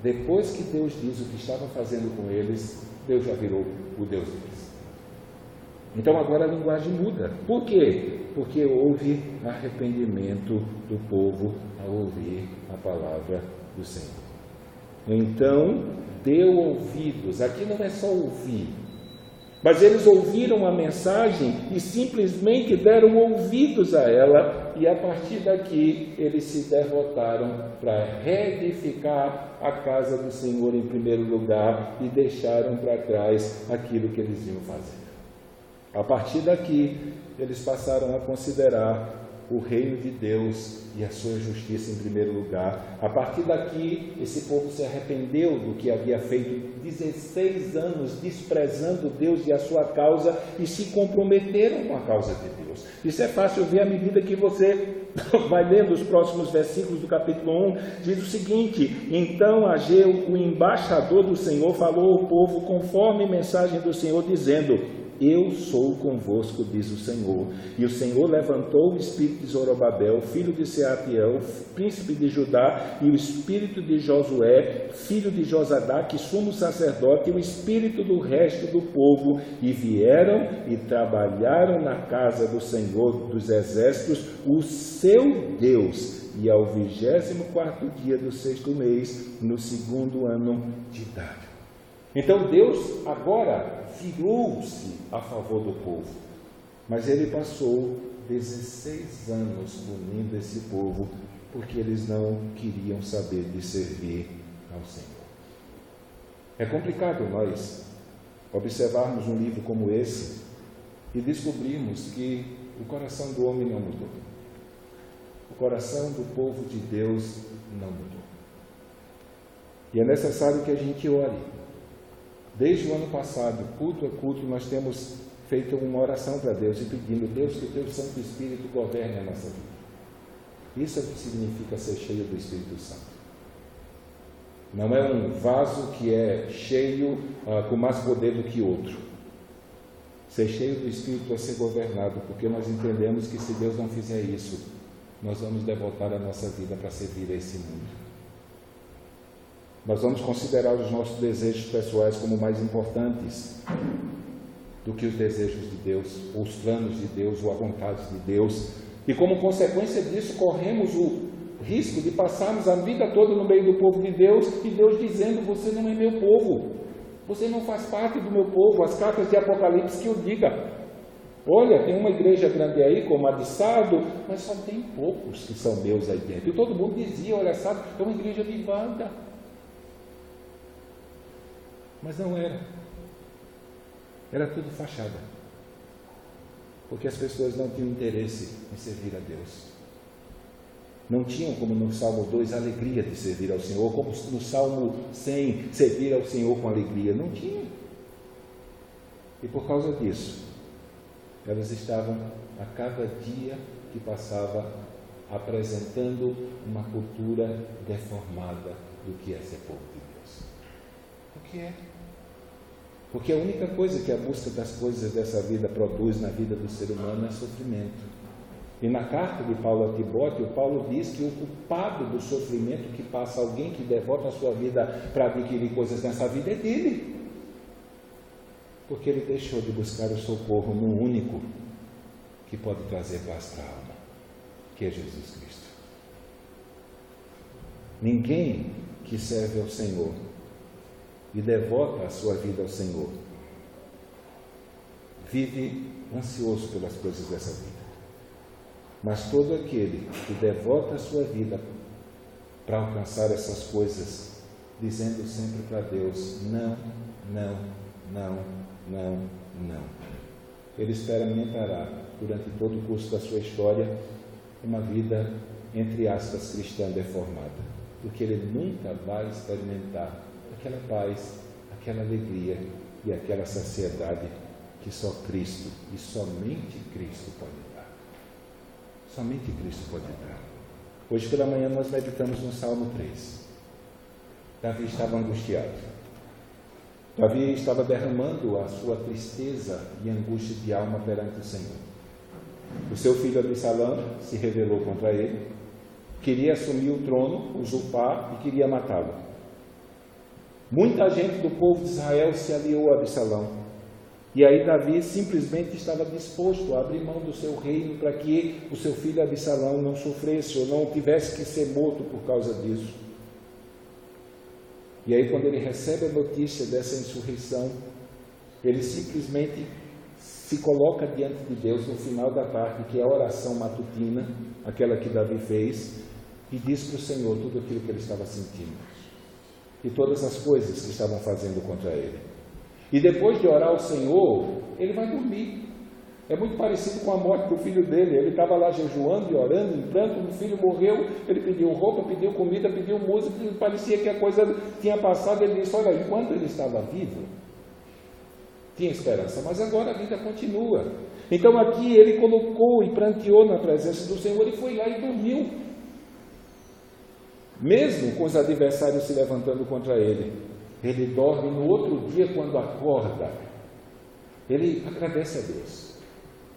depois que Deus diz o que estava fazendo com eles, Deus já virou o Deus deles. Então agora a linguagem muda. Por quê? Porque houve arrependimento do povo ao ouvir a palavra do Senhor. Então deu ouvidos. Aqui não é só ouvir, mas eles ouviram a mensagem e simplesmente deram ouvidos a ela, e a partir daqui eles se devotaram para reedificar a casa do Senhor em primeiro lugar e deixaram para trás aquilo que eles iam fazer. A partir daqui eles passaram a considerar o reino de Deus e a sua justiça em primeiro lugar. A partir daqui, esse povo se arrependeu do que havia feito 16 anos, desprezando Deus e a sua causa, e se comprometeram com a causa de Deus. Isso é fácil ver à medida que você vai lendo os próximos versículos do capítulo 1, diz o seguinte, então Ageu, o embaixador do Senhor, falou ao povo conforme mensagem do Senhor, dizendo, eu sou convosco, diz o Senhor. E o Senhor levantou o espírito de Zorobabel, filho de Sealtiel, príncipe de Judá, e o espírito de Josué, filho de Josadaque, sumo sacerdote, e o espírito do resto do povo, e vieram e trabalharam na casa do Senhor dos exércitos, o seu Deus, e ao 24º dia do 6º mês, no 2º ano de Dário. Então Deus agora virou-se a favor do povo, mas ele passou 16 anos punindo esse povo, porque eles não queriam saber de servir ao Senhor. É complicado nós observarmos um livro como esse e descobrirmos que o coração do homem não mudou. O coração do povo de Deus não mudou. E é necessário que a gente ore. Desde o ano passado, culto a culto, nós temos feito uma oração para Deus e pedindo, Deus, que o Teu Santo Espírito governe a nossa vida. Isso é o que significa ser cheio do Espírito Santo. Não é um vaso que é cheio com mais poder do que outro. Ser cheio do Espírito é ser governado, porque nós entendemos que se Deus não fizer isso, nós vamos devotar a nossa vida para servir a esse mundo. Nós vamos considerar os nossos desejos pessoais como mais importantes do que os desejos de Deus, ou os planos de Deus, ou a vontade de Deus. E como consequência disso, corremos o risco de passarmos a vida toda no meio do povo de Deus, e Deus dizendo: você não é meu povo, você não faz parte do meu povo. As cartas de Apocalipse que o diga. Olha, tem uma igreja grande aí, como a de Sardo, mas só tem poucos que são meus aí dentro. E todo mundo dizia: olha, Sardo é uma igreja vivada. Mas não era. Era tudo fachada. Porque as pessoas não tinham interesse em servir a Deus. Não tinham, como no Salmo 2, alegria de servir ao Senhor, como no Salmo 100, servir ao Senhor com alegria. Não tinham. E por causa disso, elas estavam, a cada dia que passava, apresentando uma cultura deformada do que é ser povo de Deus. O que é? Porque a única coisa que a busca das coisas dessa vida produz na vida do ser humano é sofrimento. E na carta de Paulo a Timóteo, Paulo diz que o culpado do sofrimento que passa alguém que devota a sua vida para adquirir coisas nessa vida é dele. Porque ele deixou de buscar o socorro no único que pode trazer paz para a alma, que é Jesus Cristo. Ninguém que serve ao Senhor e devota a sua vida ao Senhor vive ansioso pelas coisas dessa vida. Mas todo aquele que devota a sua vida para alcançar essas coisas, dizendo sempre para Deus: não, não, não, não, não, ele experimentará durante todo o curso da sua história uma vida, entre aspas, cristã deformada, porque ele nunca vai experimentar aquela paz, aquela alegria e aquela saciedade que só Cristo e somente Cristo pode dar. Somente Cristo pode dar. Hoje pela manhã nós meditamos no Salmo 3. Davi estava angustiado. Davi estava derramando a sua tristeza e angústia de alma perante o Senhor. O seu filho Absalão se rebelou contra ele, queria assumir o trono, usurpar e queria matá-lo. Muita gente do povo de Israel se aliou a Absalão. E aí Davi simplesmente estava disposto a abrir mão do seu reino para que o seu filho Absalão não sofresse ou não tivesse que ser morto por causa disso. E aí, quando ele recebe a notícia dessa insurreição, ele simplesmente se coloca diante de Deus no final da tarde, que é a oração matutina, aquela que Davi fez, e diz para o Senhor tudo aquilo que ele estava sentindo e todas as coisas que estavam fazendo contra ele. E depois de orar ao Senhor, ele vai dormir. É muito parecido com a morte do filho dele. Ele estava lá jejuando e orando, em pranto, o filho morreu, ele pediu roupa, pediu comida, pediu música, parecia que a coisa tinha passado. Ele disse: olha, enquanto ele estava vivo, tinha esperança, mas agora a vida continua. Então aqui ele colocou e pranteou na presença do Senhor e foi lá e dormiu. Mesmo com os adversários se levantando contra ele, ele dorme. No outro dia, quando acorda, ele agradece a Deus,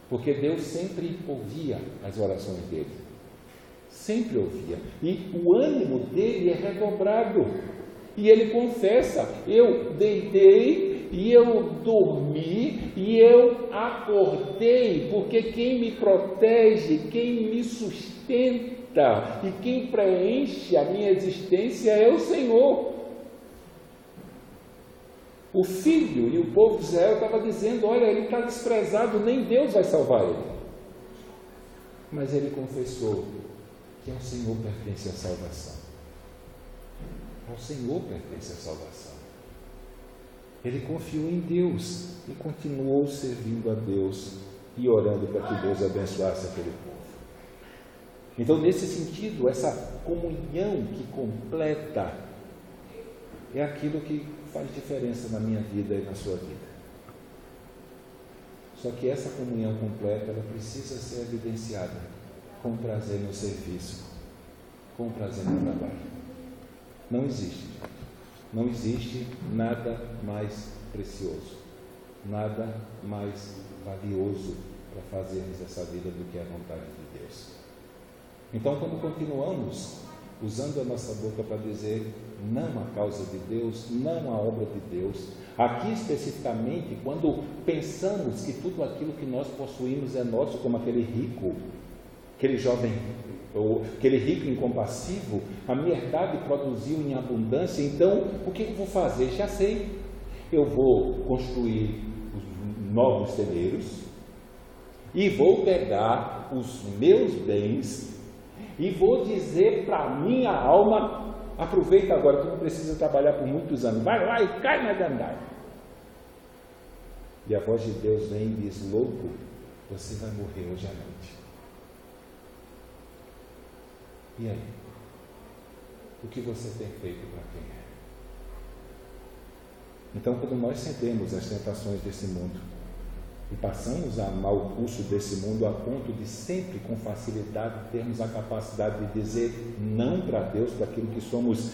porque Deus sempre ouvia as orações dele, sempre ouvia, e o ânimo dele é redobrado, e ele confessa: eu deitei e eu dormi e eu acordei, porque quem me protege, quem me sustenta e quem preenche a minha existência é o Senhor. O filho e o povo de Israel estavam dizendo: olha, ele está desprezado, nem Deus vai salvar ele. Mas ele confessou que ao Senhor pertence a salvação. Ao Senhor pertence a salvação. Ele confiou em Deus e continuou servindo a Deus e orando para que Deus abençoasse aquele povo. Então, nesse sentido, essa comunhão que completa é aquilo que faz diferença na minha vida e na sua vida. Só que essa comunhão completa, ela precisa ser evidenciada com prazer no serviço, com prazer no trabalho. Não existe nada mais precioso, nada mais valioso para fazermos essa vida do que a vontade de Deus. Então, quando continuamos usando a nossa boca para dizer não à causa de Deus, não à obra de Deus. Aqui especificamente, quando pensamos que tudo aquilo que nós possuímos é nosso, como aquele rico, aquele jovem, ou aquele rico incompassivo, a minha herdade produziu em abundância, então o que eu vou fazer? Já sei, eu vou construir os novos celeiros e vou pegar os meus bens e vou dizer para a minha alma: aproveita agora, tu não precisa trabalhar por muitos anos, vai lá e cai na gandaia. E a voz de Deus vem e diz: louco, você vai morrer hoje à noite. E aí? O que você tem feito para quem é? Então, quando nós cedemos às tentações desse mundo e passamos a amar o curso desse mundo a ponto de sempre, com facilidade, termos a capacidade de dizer não para Deus, para aquilo que somos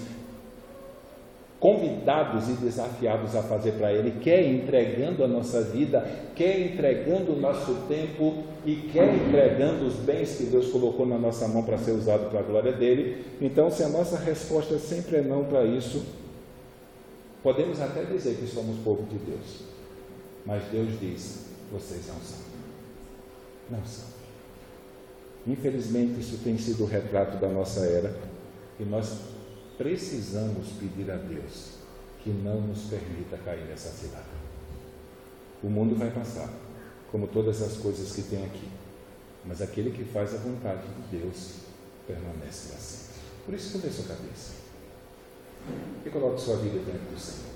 convidados e desafiados a fazer para Ele, quer entregando a nossa vida, quer entregando o nosso tempo e quer entregando os bens que Deus colocou na nossa mão para ser usado para a glória dEle. Então, se a nossa resposta sempre é não para isso, podemos até dizer que somos povo de Deus, mas Deus diz: vocês não são. Não são. Infelizmente, isso tem sido o retrato da nossa era, e nós precisamos pedir a Deus que não nos permita cair nessa cilada. O mundo vai passar, como todas as coisas que tem aqui, mas aquele que faz a vontade de Deus permanece para sempre. Por isso, curve a sua cabeça e coloque sua vida diante do Senhor.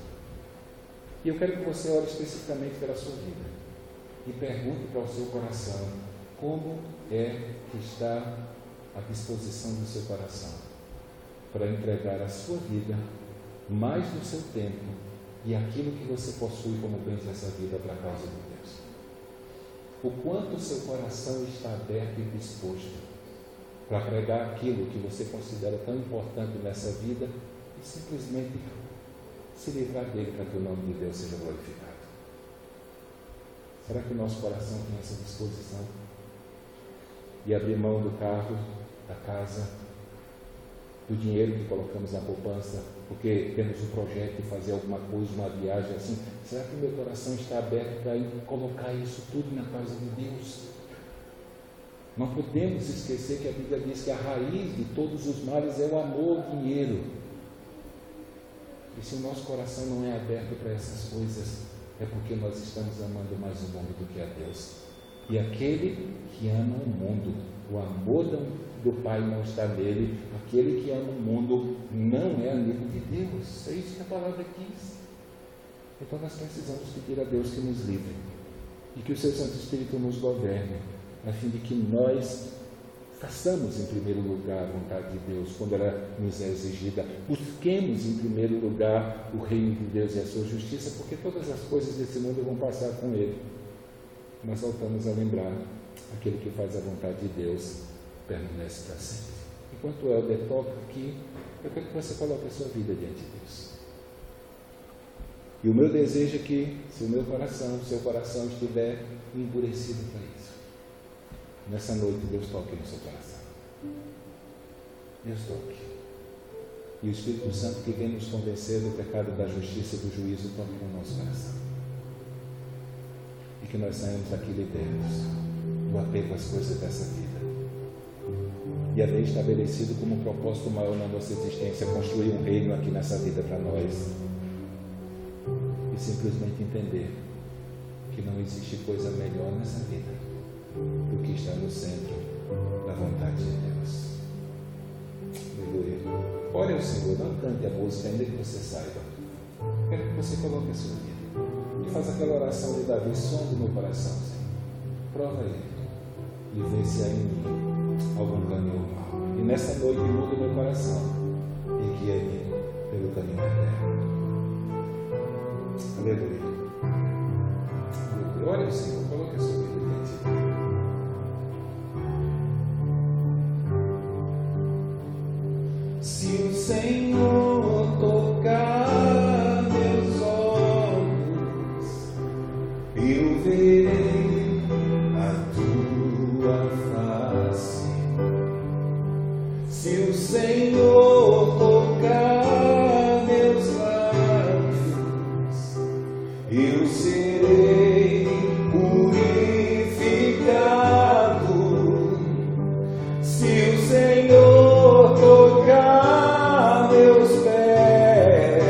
E eu quero que você ore especificamente pela sua vida e pergunte para o seu coração como é que está a disposição do seu coração para entregar a sua vida, mais do seu tempo e aquilo que você possui como bens dessa vida para a causa de Deus. O quanto o seu coração está aberto e disposto para pregar aquilo que você considera tão importante nessa vida e simplesmente se livrar dele para que o nome de Deus seja glorificado. Será que o nosso coração tem essa disposição de abrir mão do carro, da casa, do dinheiro que colocamos na poupança, porque temos um projeto de fazer alguma coisa, uma viagem assim? Será que o meu coração está aberto para colocar isso tudo na causa de Deus? Não podemos esquecer que a Bíblia diz que a raiz de todos os males é o amor ao dinheiro. E se o nosso coração não é aberto para essas coisas, é porque nós estamos amando mais o mundo do que a Deus. E aquele que ama o mundo, o amor do Pai não está nele. Aquele que ama o mundo não é amigo de Deus. É isso que a palavra diz. Então nós precisamos pedir a Deus que nos livre e que o seu Santo Espírito nos governe, a fim de que nós façamos em primeiro lugar a vontade de Deus quando ela nos é exigida. Busquemos em primeiro lugar o reino de Deus e a sua justiça, porque todas as coisas desse mundo vão passar com ele. Nós voltamos a lembrar: aquele que faz a vontade de Deus permanece para sempre. Enquanto o Helder toca aqui, eu quero que você coloque a sua vida diante de Deus. E o meu desejo é que, se o meu coração, o seu coração estiver endurecido para isso, nessa noite Deus toque no seu coração. Deus toque. E o Espírito Santo que vem nos convencer do pecado, da justiça e do juízo toque no nosso coração. E que nós saímos daqui libertos do apego às coisas dessa vida. E haver estabelecido como propósito maior na nossa existência construir um reino aqui nessa vida para nós. E simplesmente entender que não existe coisa melhor nessa vida do que estar no centro da vontade de Deus. Aleluia. Ore ao Senhor, não cante a música ainda que você saiba. Quero que você coloque a sua vida e faça aquela oração de Davi: sonde no coração, Senhor. Prova ele e vê se há em mim algum caminho mal. E nessa noite muda o meu coração e guia-me pelo caminho eterno. Aleluia. Ore ao Senhor, coloque a sua vida diante dele. Se o Senhor tocar meus olhos, eu verei a tua face. Se o Senhor Se o Senhor tocar meus pés,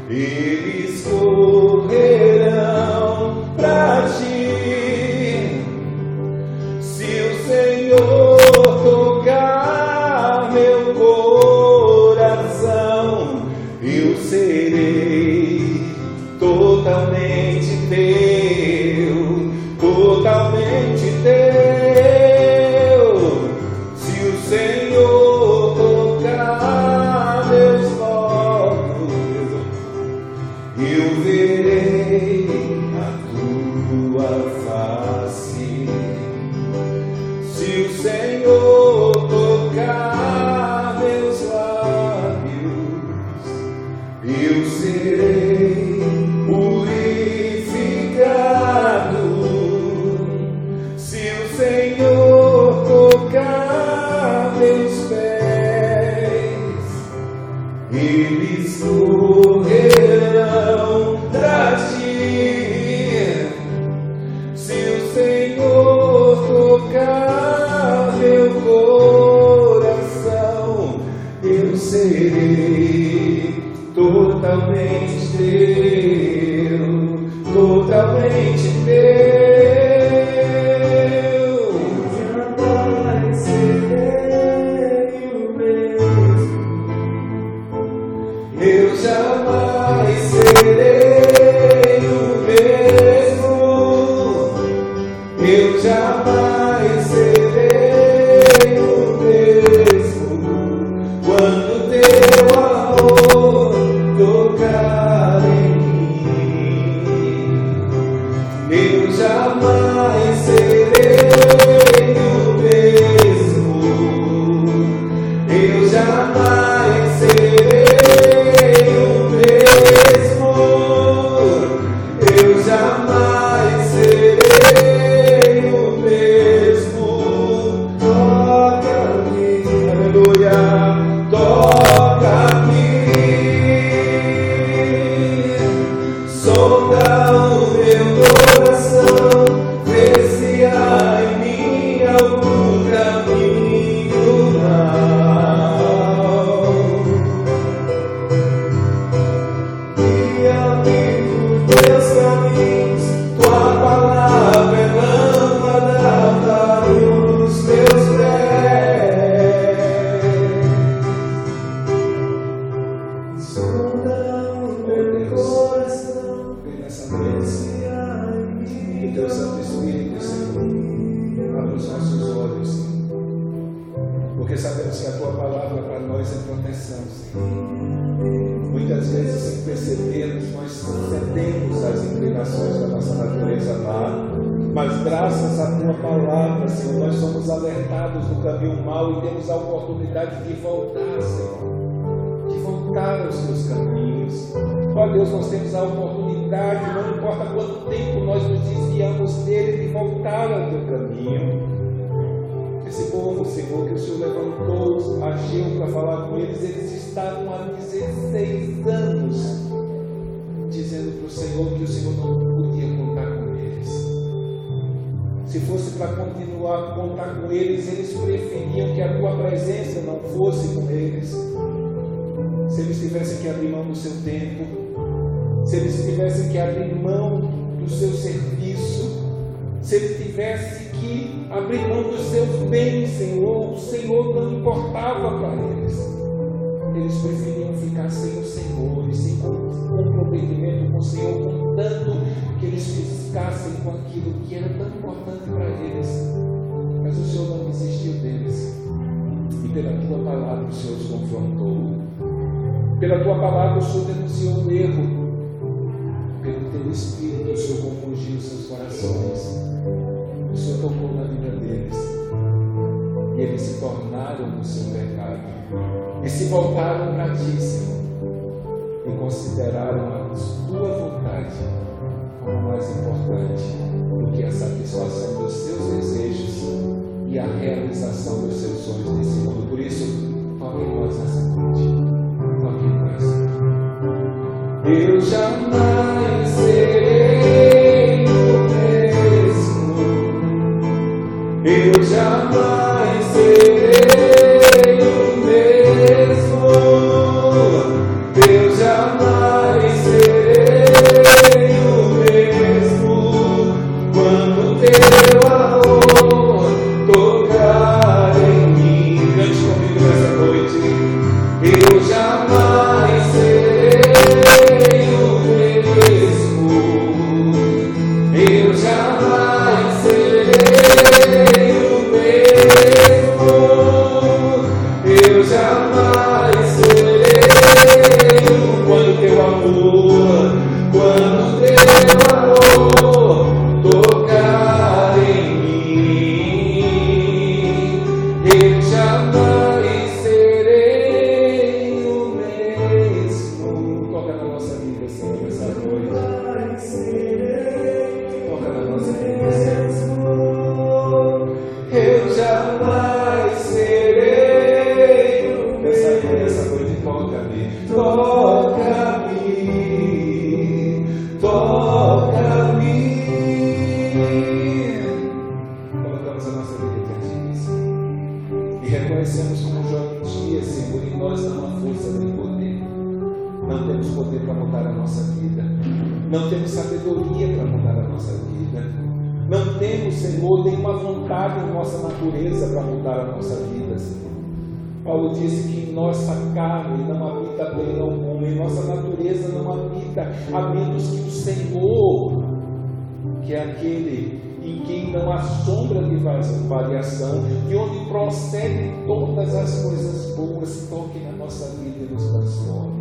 eles correrão pra ti. Se o Senhor tocar meu coração, eu serei totalmente teu, totalmente teu. Se o Senhor tocar meus olhos, eu verei a tua face. Se o Senhor tocar meus lábios, eu serei purificado. Se o Senhor tocar meus pés, eles correrão pra ti. Se o Senhor tocar meu coração, eu serei totalmente teu, totalmente teu. Jamais serei o mesmo. Eu jamais serei o mesmo. Eu jamais serei o mesmo quando teu amor tocar em mim. Eu jamais serei o mesmo. Eu jamais serei o mesmo. Eu jamais serei o mesmo. Toca-me, aleluia, toca-me. Sonda o meu coração, vê se há em mim algum caminho mau. Guia-me por teus caminhos, tua palavra é lâmpada para os meus pés. Sonda o meu coração, vem nessa noite, que o teu Santo Espírito, Senhor, abra os nossos olhos, Senhor, porque sabemos que a tua palavra para nós é proteção, Senhor. Muitas vezes, sem percebermos, nós cedemos às inclinações da nossa natureza má, mas graças à tua palavra, Senhor, nós somos alertados do caminho mau e temos a oportunidade de voltar, Senhor, de voltar aos teus caminhos. Ó Deus, nós temos a oportunidade, não importa quanto tempo nós nos desviamos dele, de voltar ao teu caminho. Esse povo, Senhor, que o Senhor levantou, agiu para falar com eles estavam há 16 anos dizendo para o Senhor que o Senhor não podia contar com eles. Se fosse para continuar a contar com eles, eles preferiam que a tua presença não fosse com eles. Se eles tivessem que abrir mão do seu tempo, se eles tivessem que abrir mão do seu serviço, se eles tivessem que abrir mão dos seus bens, Senhor, o Senhor não importava para eles. Eles preferiam ficar sem o Senhor e sem comprometimento com o Senhor, contanto que eles ficassem com aquilo que era tão importante para eles. Mas o Senhor não desistiu deles. E pela tua palavra o Senhor os confrontou. Pela tua palavra o Senhor denunciou o erro. Pelo teu Espírito o Senhor compungiu seus corações. O Senhor tocou na vida deles. E eles se tornaram no seu pecado. E se voltaram para ti, Senhor. E consideraram a tua vontade como mais importante do que a satisfação dos seus desejos e a realização dos seus sonhos nesse mundo. Por isso, toque em nós nessa noite. Toque em nós. Eu jamais serei o mesmo. Eu jamais E reconhecemos como Jó dizia, Senhor, em nós não há força nem poder. Não temos poder para mudar a nossa vida. Não temos sabedoria para mudar a nossa vida. Não temos, Senhor, nenhuma vontade em nossa natureza para mudar a nossa vida, Senhor. Paulo disse que em nossa carne não habita bem algum, em nossa natureza não habita, a menos que o Senhor, que é aquele em quem não há sombra de variação, de onde procedem todas as coisas boas, toque na nossa vida e nos transforme.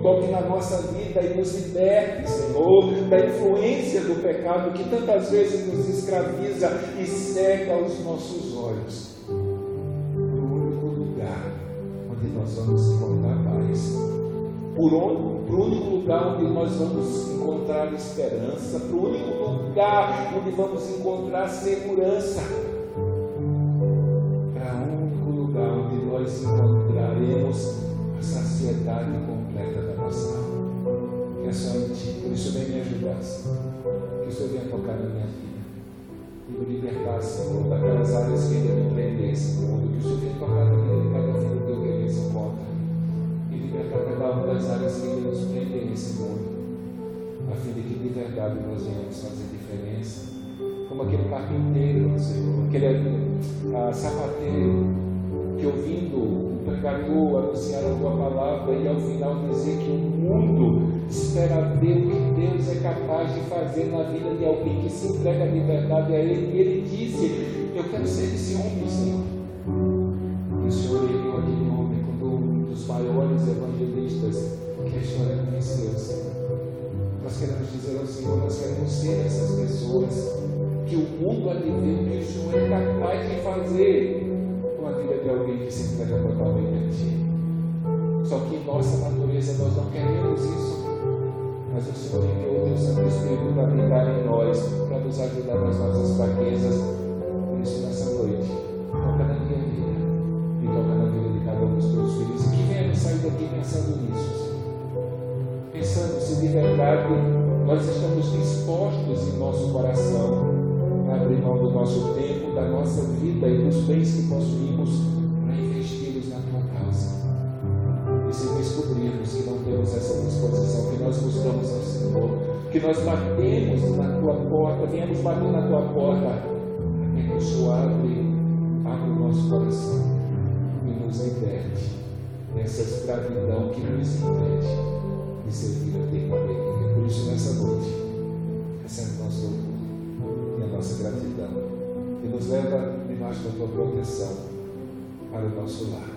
Toque na nossa vida e nos liberte, Senhor, da influência do pecado que tantas vezes nos escraviza e cega os nossos olhos. O único lugar onde nós vamos encontrar paz, por o único lugar onde nós vamos encontrar esperança, para o único lugar onde vamos encontrar segurança, para o único lugar onde nós encontraremos a saciedade completa da nossa alma, que é só em Ti. Por isso vem me ajudar, Senhor, que o Senhor venha tocar na minha vida e me libertar, Senhor, daquelas áreas que ainda me prendessem no mundo, que o Senhor venha tocar na vida de cada filho teu que aqui se encontra e libertar cada uma das áreas que ainda nos prendem nesse mundo, a fim de que de verdade nós venhamos fazer diferença, como aquele carpinteiro, Senhor, aquele sapateiro que, ouvindo o pregador anunciar a tua palavra e ao final dizer que o mundo espera ver o que Deus é capaz de fazer na vida de alguém que se entrega de verdade a Ele, e ele disse: eu quero ser esse homem, Senhor. E o Senhor ergueu aquele homem como um dos maiores evangelistas que a história conheceu, Senhor. Nós queremos dizer ao Senhor, nós queremos ser essas pessoas que o mundo há de ver o que o Senhor é capaz de fazer com a vida de alguém que se entrega totalmente a Ti. Só que em nossa natureza nós não queremos isso, mas o Senhor enviou o Teu Santo Espírito para habitar em nós, para nos ajudar nas nossas fraquezas. Por isso, nessa noite, toca na minha vida e toca na vida de cada um dos Teus filhos, e que venhamos sair daqui pensando nisso, Senhor. Pensando se de verdade nós estamos dispostos em nosso coração a abrir mão do nosso tempo, da nossa vida e dos bens que possuímos para investi-los na Tua causa. E se descobrirmos que não temos essa disposição, que nós buscamos ao Senhor, que nós batemos na Tua porta, viemos bater na Tua porta, até que o Senhor abra o nosso coração e nos liberte dessa escravidão que nos impede de servir a Ti com alegria. Por isso, nessa noite, recebe o nosso louvor e a nossa gratidão, e nos leva debaixo da Tua proteção para o nosso lar,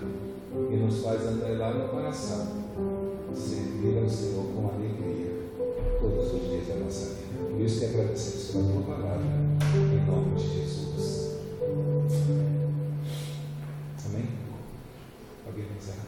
e nos faz antelar no coração servir ao Senhor com alegria todos os dias da nossa vida. Por isso que agradecemos pela Tua palavra, em nome de Jesus. Amém? Alguém vai encerrar?